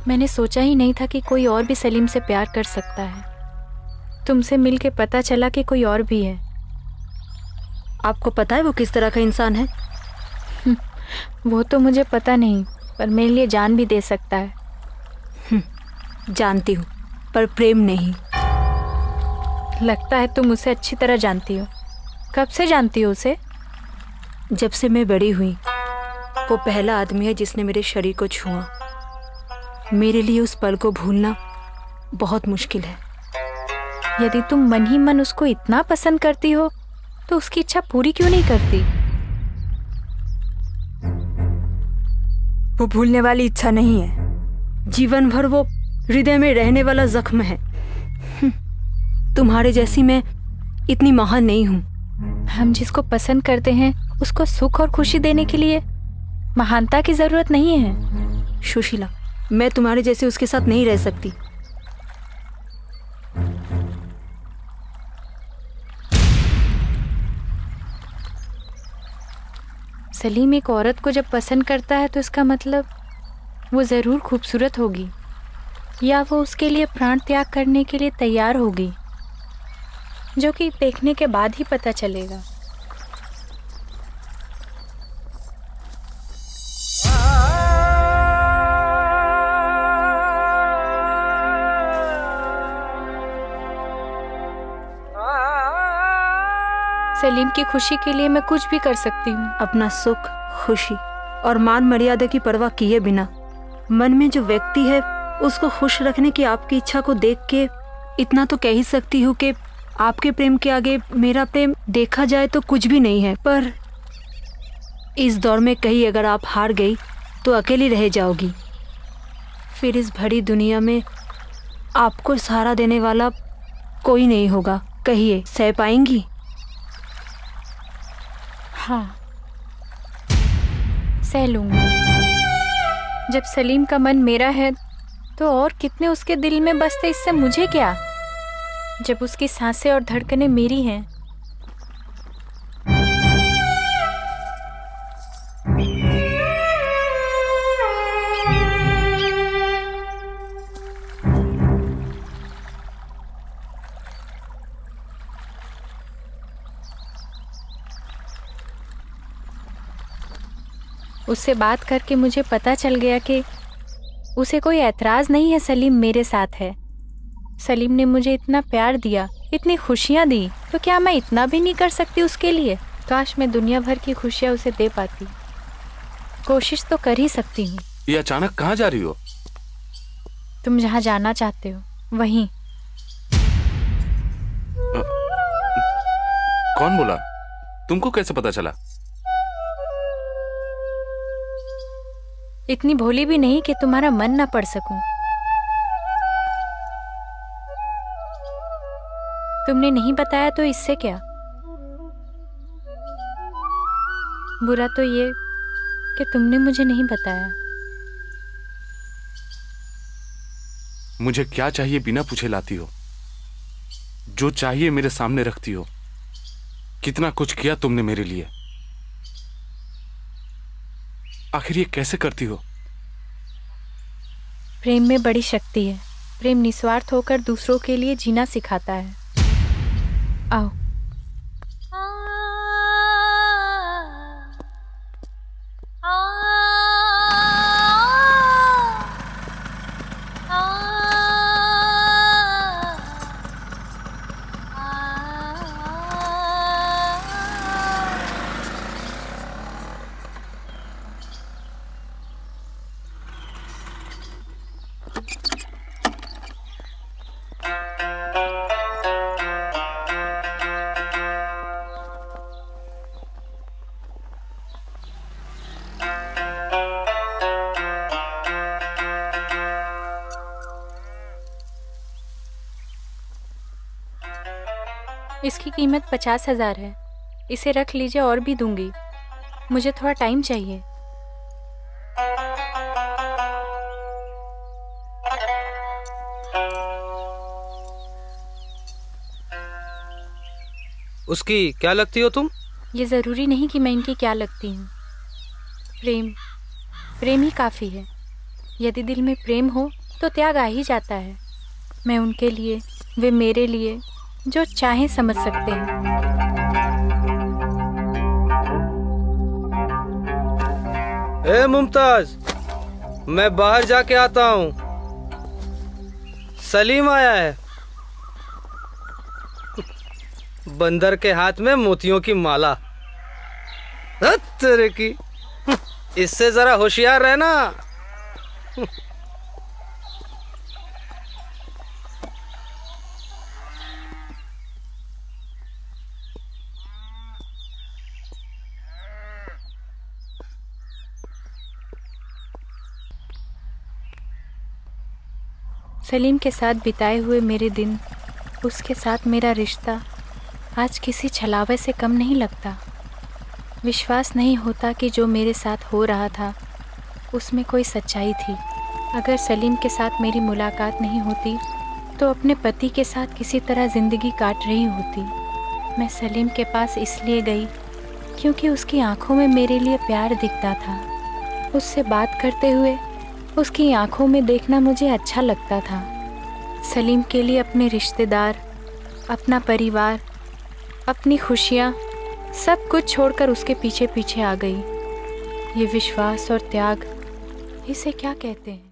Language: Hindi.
मैंने सोचा ही नहीं था कि कोई और भी सलीम से प्यार कर सकता है। तुमसे मिलके पता चला कि कोई और भी है। आपको पता है वो किस तरह का इंसान है? वो तो मुझे पता नहीं, पर मेरे लिए जान भी दे सकता है। जानती हूँ, पर प्रेम नहीं। लगता है तुम उसे अच्छी तरह जानती हो। कब से जानती हो उसे? जब से मैं बड़ी हुई। वो पहला आदमी है जिसने मेरे शरीर को छुआ। मेरे लिए उस पल को भूलना बहुत मुश्किल है। यदि तुम मन ही मन उसको इतना पसंद करती हो तो उसकी इच्छा पूरी क्यों नहीं करती? वो भूलने वाली इच्छा नहीं है, जीवन भर वो हृदय में रहने वाला जख्म है। तुम्हारे जैसी मैं इतनी महान नहीं हूँ। हम जिसको पसंद करते हैं उसको सुख और खुशी देने के लिए महानता की जरूरत नहीं है। सुशीला, मैं तुम्हारे जैसे उसके साथ नहीं रह सकती। सलीम एक औरत को जब पसंद करता है तो इसका मतलब वो ज़रूर खूबसूरत होगी, या वो उसके लिए प्राण त्याग करने के लिए तैयार होगी, जो कि देखने के बाद ही पता चलेगा। सलीम की खुशी के लिए मैं कुछ भी कर सकती हूँ। अपना सुख, खुशी और मान मर्यादा की परवाह किए बिना मन में जो व्यक्ति है उसको खुश रखने की आपकी इच्छा को देख के इतना तो कह ही सकती हूँ कि आपके प्रेम के आगे मेरा प्रेम देखा जाए तो कुछ भी नहीं है। पर इस दौर में कहीं अगर आप हार गई तो अकेली रह जाओगी। फिर इस भरी दुनिया में आपको सहारा देने वाला कोई नहीं होगा। कहिए, सह पाएंगी? हाँ, सह लूंगी। जब सलीम का मन मेरा है तो और कितने उसके दिल में बसते, इससे मुझे क्या? जब उसकी सांसें और धड़कनें मेरी हैं। उससे बात करके मुझे पता चल गया कि उसे कोई ऐतराज़ नहीं है सलीम मेरे साथ है। सलीम ने मुझे इतना प्यार दिया, इतनी खुशियाँ दी, तो क्या मैं इतना भी नहीं कर सकती उसके लिए? काश मैं दुनिया भर की खुशियाँ उसे दे पाती। कोशिश तो कर ही सकती हूँ। ये अचानक कहाँ जा रही हो? तुम जहाँ जाना चाहते हो वहीं। कौन बोला? तुमको कैसे पता चला? इतनी भोली भी नहीं कि तुम्हारा मन ना पढ़ सकूं। तुमने नहीं बताया तो इससे क्या? बुरा तो ये कि तुमने मुझे नहीं बताया। मुझे क्या चाहिए बिना पूछे लाती हो, जो चाहिए मेरे सामने रखती हो। कितना कुछ किया तुमने मेरे लिए, आखिर ये कैसे करती हो? प्रेम में बड़ी शक्ति है। प्रेम निस्वार्थ होकर दूसरों के लिए जीना सिखाता है। आओ। इसकी कीमत 50,000 है। इसे रख लीजिए, और भी दूंगी। मुझे थोड़ा टाइम चाहिए। उसकी क्या लगती हो तुम? ये जरूरी नहीं कि मैं इनकी क्या लगती हूँ। प्रेम ही काफी है। यदि दिल में प्रेम हो तो त्याग आ ही जाता है। मैं उनके लिए, वे मेरे लिए जो चाहे समझ सकते हैं। ए मुमताज, मैं बाहर जाके आता हूँ। सलीम आया है। बंदर के हाथ में मोतियों की माला। तेरे की, इससे जरा होशियार रहना। सलीम के साथ बिताए हुए मेरे दिन, उसके साथ मेरा रिश्ता आज किसी छलावे से कम नहीं लगता। विश्वास नहीं होता कि जो मेरे साथ हो रहा था उसमें कोई सच्चाई थी। अगर सलीम के साथ मेरी मुलाकात नहीं होती तो अपने पति के साथ किसी तरह ज़िंदगी काट रही होती। मैं सलीम के पास इसलिए गई क्योंकि उसकी आंखों में मेरे लिए प्यार दिखता था। उससे बात करते हुए उसकी आंखों में देखना मुझे अच्छा लगता था। सलीम के लिए अपने रिश्तेदार, अपना परिवार, अपनी खुशियाँ, सब कुछ छोड़कर उसके पीछे पीछे आ गई। ये विश्वास और त्याग, इसे क्या कहते हैं?